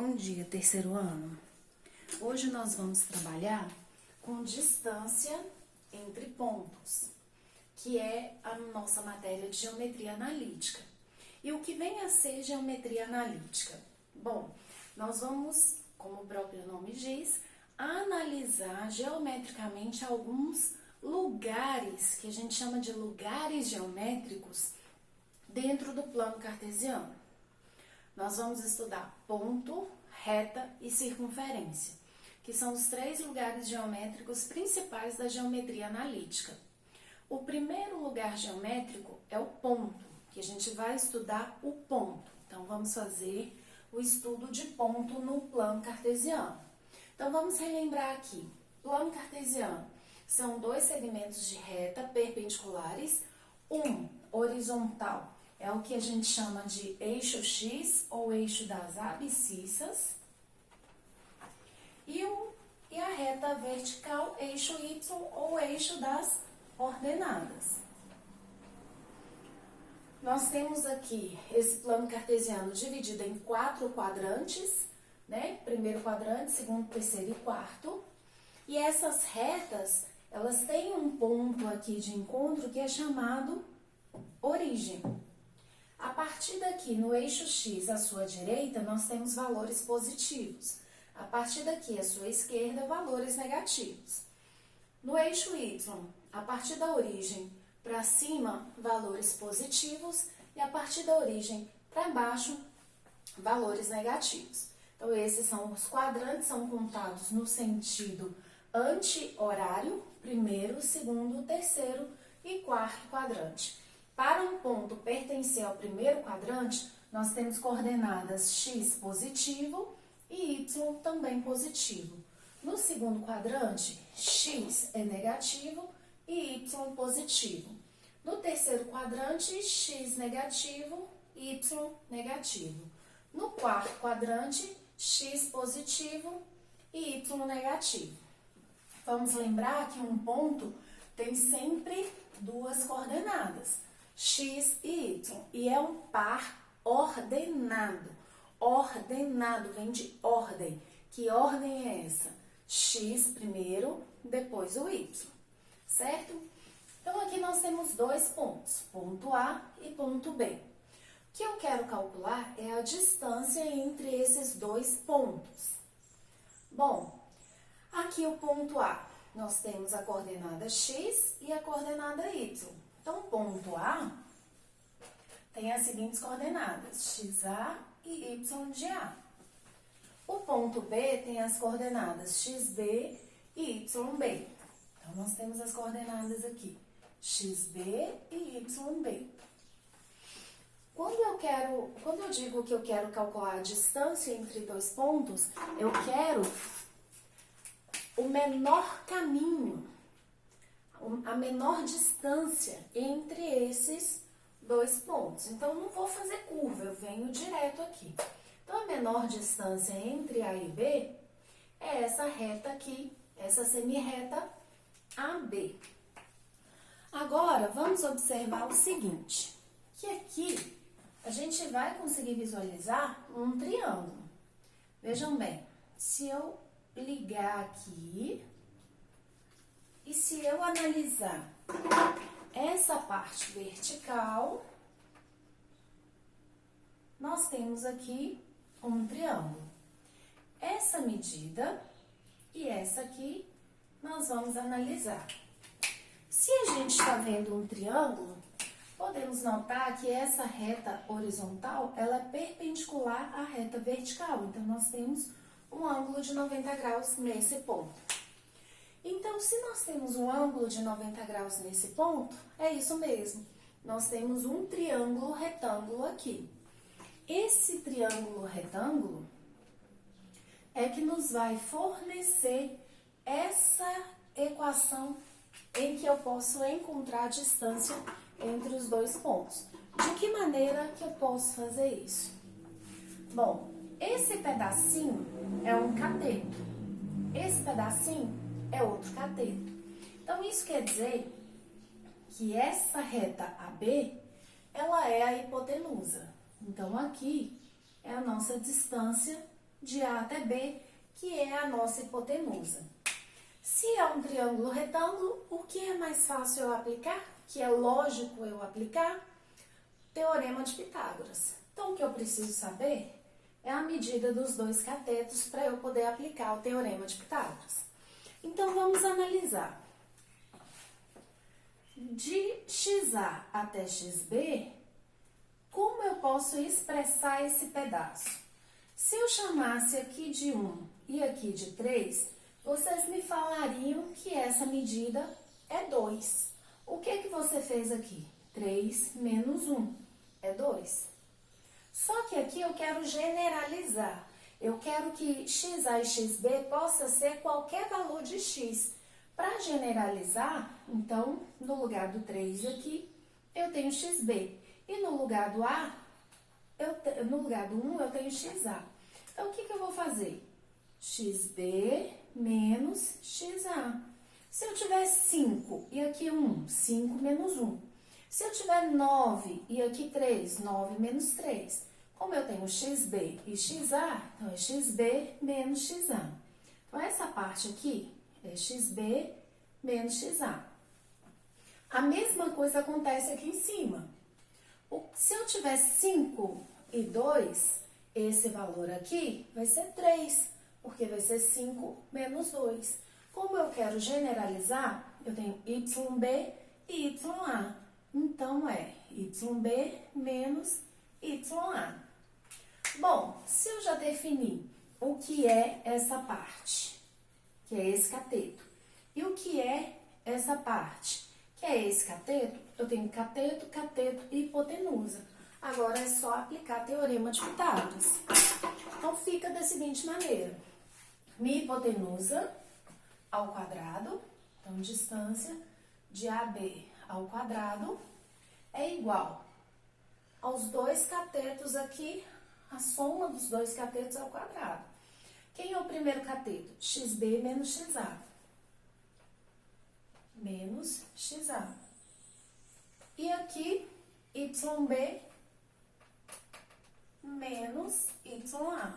Bom dia, terceiro ano. Hoje nós vamos trabalhar com distância entre pontos, que é a nossa matéria de geometria analítica. E o que vem a ser geometria analítica? Bom, nós vamos, como o próprio nome diz, analisar geometricamente alguns lugares, que a gente chama de lugares geométricos, dentro do plano cartesiano. Nós vamos estudar ponto, reta e circunferência, que são os três lugares geométricos principais da geometria analítica. O primeiro lugar geométrico é o ponto, que a gente vai estudar o ponto. Então, vamos fazer o estudo de ponto no plano cartesiano. Então, vamos relembrar aqui. Plano cartesiano são dois segmentos de reta perpendiculares, um horizontal, é o que a gente chama de eixo X ou eixo das abscissas. E a reta vertical, eixo Y ou eixo das ordenadas. Nós temos aqui esse plano cartesiano dividido em 4 quadrantes, né? Primeiro quadrante, segundo, terceiro e quarto. E essas retas, elas têm um ponto aqui de encontro que é chamado origem. A partir daqui, no eixo X, à sua direita, nós temos valores positivos. A partir daqui, à sua esquerda, valores negativos. No eixo Y, a partir da origem para cima, valores positivos. E a partir da origem para baixo, valores negativos. Então, esses são os quadrantes, são contados no sentido anti-horário, primeiro, segundo, terceiro e quarto quadrante. Para um ponto pertencer ao primeiro quadrante, nós temos coordenadas x positivo e y também positivo. No segundo quadrante, x é negativo e y positivo. No terceiro quadrante, x negativo e y negativo. No quarto quadrante, x positivo e y negativo. Vamos lembrar que um ponto tem sempre duas coordenadas, x e y, e é um par ordenado. Ordenado vem de ordem. Que ordem é essa? X primeiro, depois o y, certo? Então, aqui nós temos dois pontos, ponto A e ponto B. O que eu quero calcular é a distância entre esses dois pontos. Bom, aqui o ponto A, nós temos a coordenada x e a coordenada y. Então, o ponto A tem as seguintes coordenadas, xa e y de A. O ponto B tem as coordenadas xb e yb. Então, nós temos as coordenadas aqui, xb e yb. Quando eu digo que eu quero calcular a distância entre dois pontos, eu quero o menor caminho, a menor distância entre esses dois pontos. Então, não vou fazer curva, eu venho direto aqui. Então, a menor distância entre A e B é essa reta aqui, essa semirreta AB. Agora, vamos observar o seguinte, que aqui a gente vai conseguir visualizar um triângulo. Vejam bem, se eu ligar aqui e se eu analisar essa parte vertical, nós temos aqui um triângulo. Essa medida e essa aqui nós vamos analisar. Se a gente está vendo um triângulo, podemos notar que essa reta horizontal, ela é perpendicular à reta vertical. Então, nós temos um ângulo de 90 graus nesse ponto. Então, se nós temos um ângulo de 90 graus nesse ponto, é isso mesmo. Nós temos um triângulo retângulo aqui. Esse triângulo retângulo é que nos vai fornecer essa equação em que eu posso encontrar a distância entre os dois pontos. De que maneira que eu posso fazer isso? Bom, esse pedacinho é um cateto. Esse pedacinho é outro cateto. Então, isso quer dizer que essa reta AB, ela é a hipotenusa. Então, aqui é a nossa distância de A até B, que é a nossa hipotenusa. Se é um triângulo retângulo, o que é mais fácil eu aplicar? Que é lógico eu aplicar? Teorema de Pitágoras. Então, o que eu preciso saber é a medida dos dois catetos para eu poder aplicar o Teorema de Pitágoras. Então, vamos analisar. De XA até XB, como eu posso expressar esse pedaço? Se eu chamasse aqui de 1 e aqui de 3, vocês me falariam que essa medida é 2. O que você fez aqui? 3 menos 1 é 2. Só que aqui eu quero generalizar. Eu quero que XA e XB possa ser qualquer valor de X. Para generalizar, então, no lugar do 3 aqui, eu tenho XB. E no lugar do A, no lugar do 1, eu tenho XA. Então, o que eu vou fazer? XB menos XA. Se eu tiver 5 e aqui 1, 5 menos 1. Se eu tiver 9 e aqui 3, 9 menos 3. Como eu tenho XB e XA, então é XB menos XA. Então, essa parte aqui é XB menos XA. A mesma coisa acontece aqui em cima. Se eu tiver 5 e 2, esse valor aqui vai ser 3, porque vai ser 5 menos 2. Como eu quero generalizar, eu tenho YB e YA. Então, é YB menos YA. Bom, se eu já defini o que é essa parte, que é esse cateto, e o que é essa parte, que é esse cateto, eu tenho cateto, cateto e hipotenusa. Agora é só aplicar Teorema de Pitágoras. Então, fica da seguinte maneira. Minha hipotenusa ao quadrado, então, distância de AB ao quadrado, é igual aos dois catetos aqui, a soma dos dois catetos ao quadrado. Quem é o primeiro cateto? XB menos XA. Menos XA. E aqui, YB menos YA.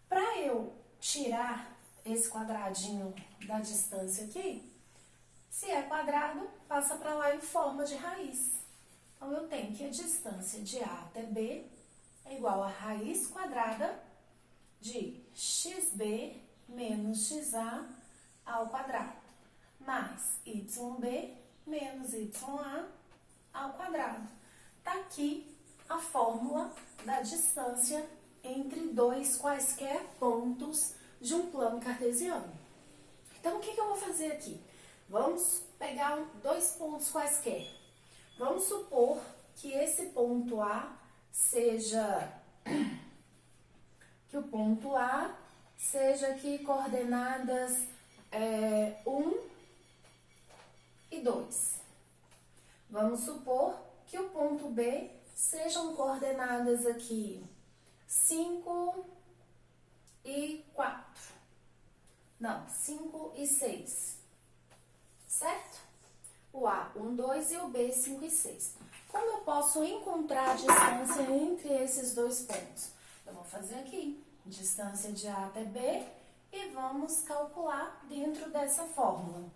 Para eu tirar esse quadradinho da distância aqui, se é quadrado, passa para lá em forma de raiz. Então, eu tenho que a distância de A até B é igual a raiz quadrada de XB menos XA ao quadrado, mais YB menos YA ao quadrado. Tá aqui a fórmula da distância entre dois quaisquer pontos de um plano cartesiano. Então, o que eu vou fazer aqui? Vamos pegar dois pontos quaisquer. Vamos supor que esse ponto A seja... que o ponto A seja aqui coordenadas 1 e 2. Vamos supor que o ponto B sejam coordenadas aqui 5 e 4. Não, 5 e 6. Certo? O A, 1, 2 e o B, 5 e 6. Como eu posso encontrar a distância entre esses dois pontos? Eu vou fazer aqui, distância de A até B, e vamos calcular dentro dessa fórmula.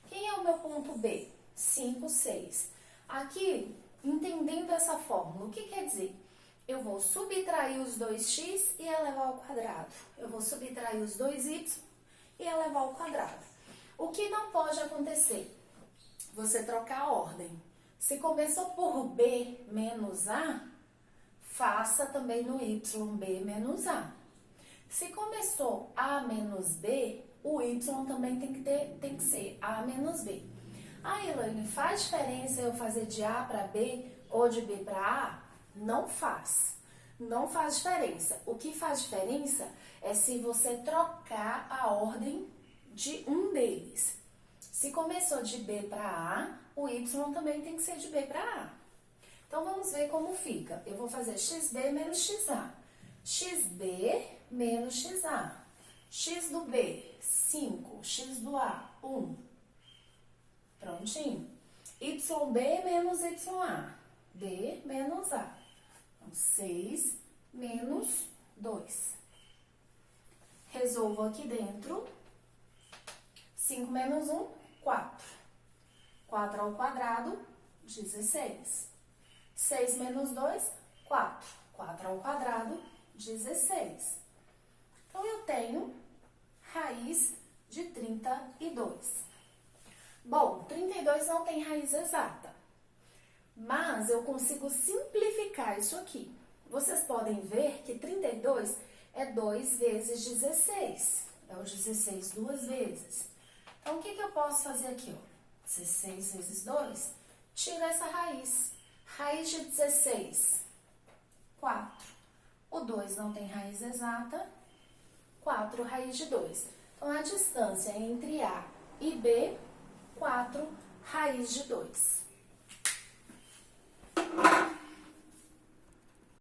Quem é o meu ponto B? 5, 6. Aqui, entendendo essa fórmula, o que quer dizer? Eu vou subtrair os 2x e elevar ao quadrado. Eu vou subtrair os 2y e elevar ao quadrado. O que não pode acontecer? Você trocar a ordem. Se começou por B menos A, faça também no YB menos A. Se começou A menos B, o Y também tem que ser A menos B. Ah, Elaine, faz diferença eu fazer de A para B ou de B para A? Não faz. Não faz diferença. O que faz diferença é se você trocar a ordem de um deles. Se começou de B para A, o Y também tem que ser de B para A. Então, vamos ver como fica. Eu vou fazer XB menos XA. XB menos XA. X do B, 5. X do A, 1. Prontinho. YB menos YA. B menos A. Então, 6 menos 2. Resolvo aqui dentro. 5 menos 1, 4. 4 ao quadrado, 16. 6 menos 2, 4. 4 ao quadrado, 16. Então, eu tenho raiz de 32. Bom, 32 não tem raiz exata, mas eu consigo simplificar isso aqui. Vocês podem ver que 32 é 2 vezes 16. É o 16 duas vezes. Então, o que eu posso fazer aqui? Ó? 16 vezes 2, tira essa raiz. Raiz de 16, 4. O 2 não tem raiz exata, 4 raiz de 2. Então, a distância entre A e B, 4 raiz de 2.